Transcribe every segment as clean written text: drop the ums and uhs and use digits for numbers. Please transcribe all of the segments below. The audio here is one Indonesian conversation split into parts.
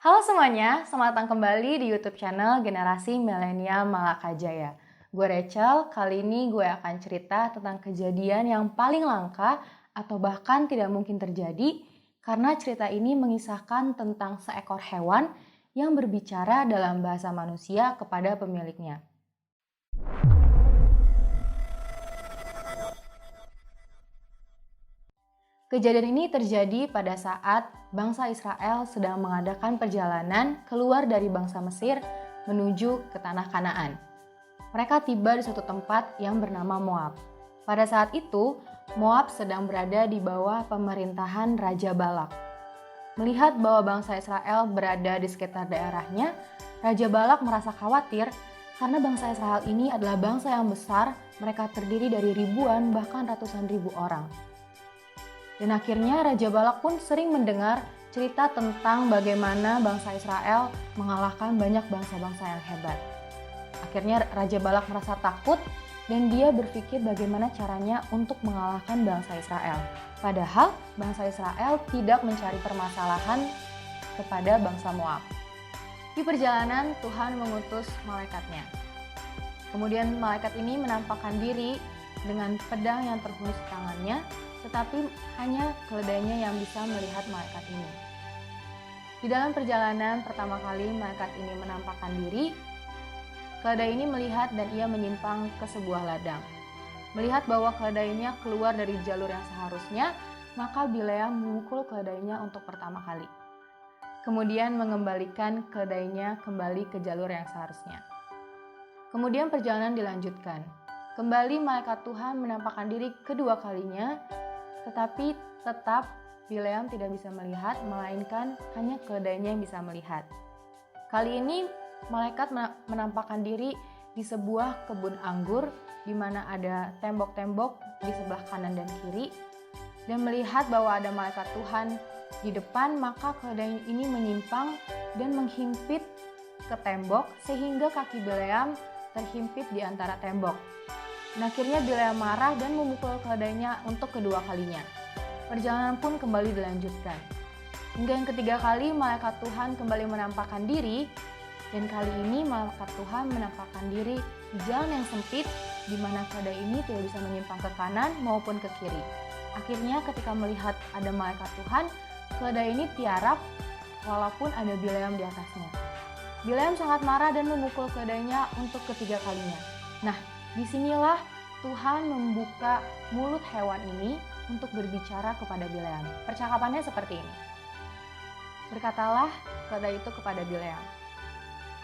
Halo semuanya, selamat datang kembali di YouTube channel Generasi Milenial Malaka Jaya. Gue Rachel, kali ini gue akan cerita tentang kejadian yang paling langka atau bahkan tidak mungkin terjadi karena cerita ini mengisahkan tentang seekor hewan yang berbicara dalam bahasa manusia kepada pemiliknya. Kejadian ini terjadi pada saat bangsa Israel sedang mengadakan perjalanan keluar dari bangsa Mesir menuju ke tanah Kanaan. Mereka tiba di suatu tempat yang bernama Moab. Pada saat itu, Moab sedang berada di bawah pemerintahan Raja Balak. Melihat bahwa bangsa Israel berada di sekitar daerahnya, Raja Balak merasa khawatir karena bangsa Israel ini adalah bangsa yang besar, mereka terdiri dari ribuan bahkan ratusan ribu orang. Dan akhirnya Raja Balak pun sering mendengar cerita tentang bagaimana bangsa Israel mengalahkan banyak bangsa-bangsa yang hebat. Akhirnya Raja Balak merasa takut dan dia berpikir bagaimana caranya untuk mengalahkan bangsa Israel. Padahal bangsa Israel tidak mencari permasalahan kepada bangsa Moab. Di perjalanan Tuhan mengutus malaikatnya. Kemudian malaikat ini menampakkan diri dengan pedang yang terhunus di tangannya, tetapi hanya keledainya yang bisa melihat malaikat ini. Di dalam perjalanan pertama kali malaikat ini menampakkan diri, keledai ini melihat dan ia menyimpang ke sebuah ladang. Melihat bahwa keledainya keluar dari jalur yang seharusnya, maka Bileam memukul keledainya untuk pertama kali. Kemudian mengembalikan keledainya kembali ke jalur yang seharusnya. Kemudian perjalanan dilanjutkan. Kembali malaikat Tuhan menampakkan diri kedua kalinya, tetapi tetap Bileam tidak bisa melihat, melainkan hanya keledainya yang bisa melihat. Kali ini malaikat menampakkan diri di sebuah kebun anggur di mana ada tembok-tembok di sebelah kanan dan kiri, dan melihat bahwa ada malaikat Tuhan di depan, maka keledai ini menyimpang dan menghimpit ke tembok sehingga kaki Bileam terhimpit di antara tembok. Dan akhirnya Bileam marah dan memukul keledainya untuk kedua kalinya. Perjalanan pun kembali dilanjutkan. Hingga yang ketiga kali malaikat Tuhan kembali menampakkan diri, dan kali ini malaikat Tuhan menampakkan diri di jalan yang sempit di mana keledai ini tidak bisa menyimpang ke kanan maupun ke kiri. Akhirnya ketika melihat ada malaikat Tuhan, keledai ini tiarap walaupun ada Bileam di atasnya. Bileam sangat marah dan memukul keledainya untuk ketiga kalinya. Nah, disinilah Tuhan membuka mulut hewan ini untuk berbicara kepada Bileam. Percakapannya seperti ini. Berkatalah keledai itu kepada Bileam,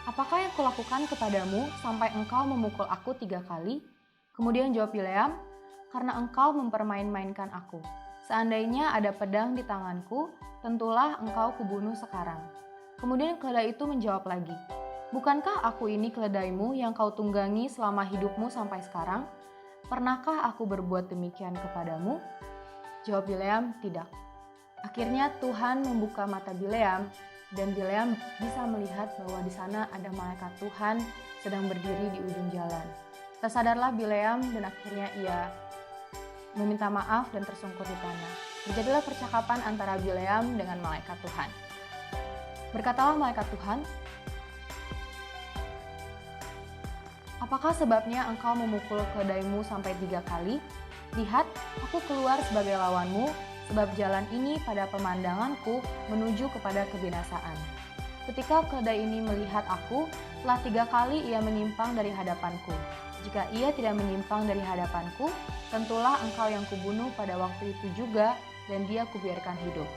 "Apakah yang kulakukan kepadamu sampai engkau memukul aku 3 kali?" Kemudian jawab Bileam, "Karena engkau mempermain-mainkan aku. Seandainya ada pedang di tanganku, tentulah engkau kubunuh sekarang." Kemudian keledai itu menjawab lagi, "Bukankah aku ini keledaimu yang kau tunggangi selama hidupmu sampai sekarang? Pernahkah aku berbuat demikian kepadamu?" Jawab Bileam, "Tidak." Akhirnya Tuhan membuka mata Bileam dan Bileam bisa melihat bahwa di sana ada malaikat Tuhan sedang berdiri di ujung jalan. Tersadarlah Bileam dan akhirnya ia meminta maaf dan tersungkur di tanah. Terjadilah percakapan antara Bileam dengan malaikat Tuhan. Berkatalah malaikat Tuhan, "Apakah sebabnya engkau memukul keledaimu sampai 3 kali? Lihat, aku keluar sebagai lawanmu, sebab jalan ini pada pemandanganku menuju kepada kebinasaan." Ketika keledai ini melihat aku, telah 3 kali ia menyimpang dari hadapanku. Jika ia tidak menyimpang dari hadapanku, tentulah engkau yang kubunuh pada waktu itu juga, dan dia kubiarkan hidup.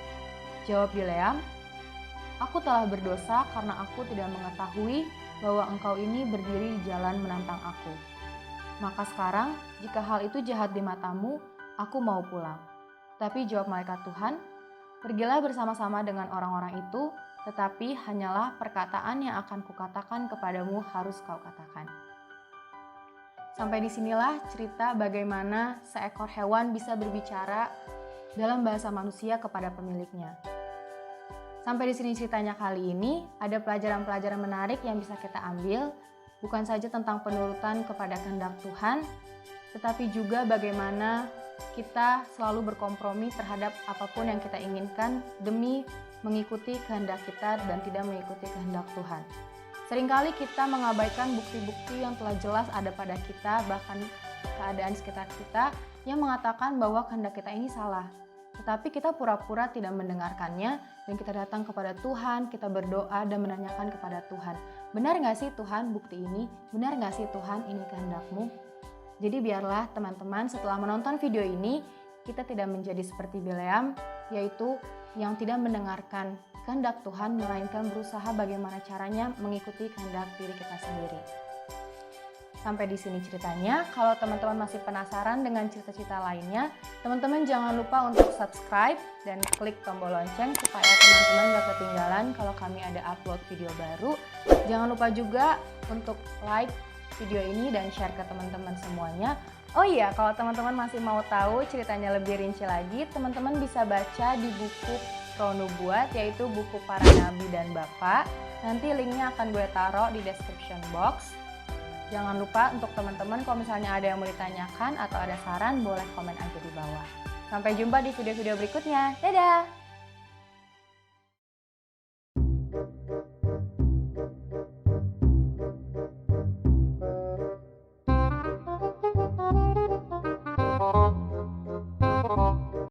Jawab Bileam, "Aku telah berdosa karena aku tidak mengetahui bahwa engkau ini berdiri di jalan menantang aku. Maka sekarang, jika hal itu jahat di matamu, aku mau pulang." Tapi jawab malaikat Tuhan, "Pergilah bersama-sama dengan orang-orang itu, tetapi hanyalah perkataan yang akan kukatakan kepadamu harus kau katakan." Sampai disinilah cerita bagaimana seekor hewan bisa berbicara dalam bahasa manusia kepada pemiliknya. Sampai di sini ceritanya kali ini, ada pelajaran-pelajaran menarik yang bisa kita ambil, bukan saja tentang penurutan kepada kehendak Tuhan, tetapi juga bagaimana kita selalu berkompromi terhadap apapun yang kita inginkan demi mengikuti kehendak kita dan tidak mengikuti kehendak Tuhan. Seringkali kita mengabaikan bukti-bukti yang telah jelas ada pada kita, bahkan keadaan sekitar kita yang mengatakan bahwa kehendak kita ini salah. Tetapi kita pura-pura tidak mendengarkannya dan kita datang kepada Tuhan, kita berdoa dan menanyakan kepada Tuhan, benar nggak sih Tuhan bukti ini? Benar nggak sih Tuhan ini kehendak-Mu? Jadi biarlah teman-teman setelah menonton video ini, kita tidak menjadi seperti Bileam, yaitu yang tidak mendengarkan kehendak Tuhan, melainkan berusaha bagaimana caranya mengikuti kehendak diri kita sendiri. Sampai di sini ceritanya. Kalau teman-teman masih penasaran dengan cerita-cerita lainnya, teman-teman jangan lupa untuk subscribe dan klik tombol lonceng supaya teman-teman gak ketinggalan kalau kami ada upload video baru. Jangan lupa juga untuk like video ini dan share ke teman-teman semuanya. Oh iya, kalau teman-teman masih mau tahu ceritanya lebih rinci lagi, teman-teman bisa baca di buku Roh Nubuat, yaitu buku para nabi dan bapak. Nanti linknya akan gue taruh di description box. Jangan lupa untuk teman-teman kalau misalnya ada yang mau ditanyakan atau ada saran, boleh komen aja di bawah. Sampai jumpa di video-video berikutnya. Dadah!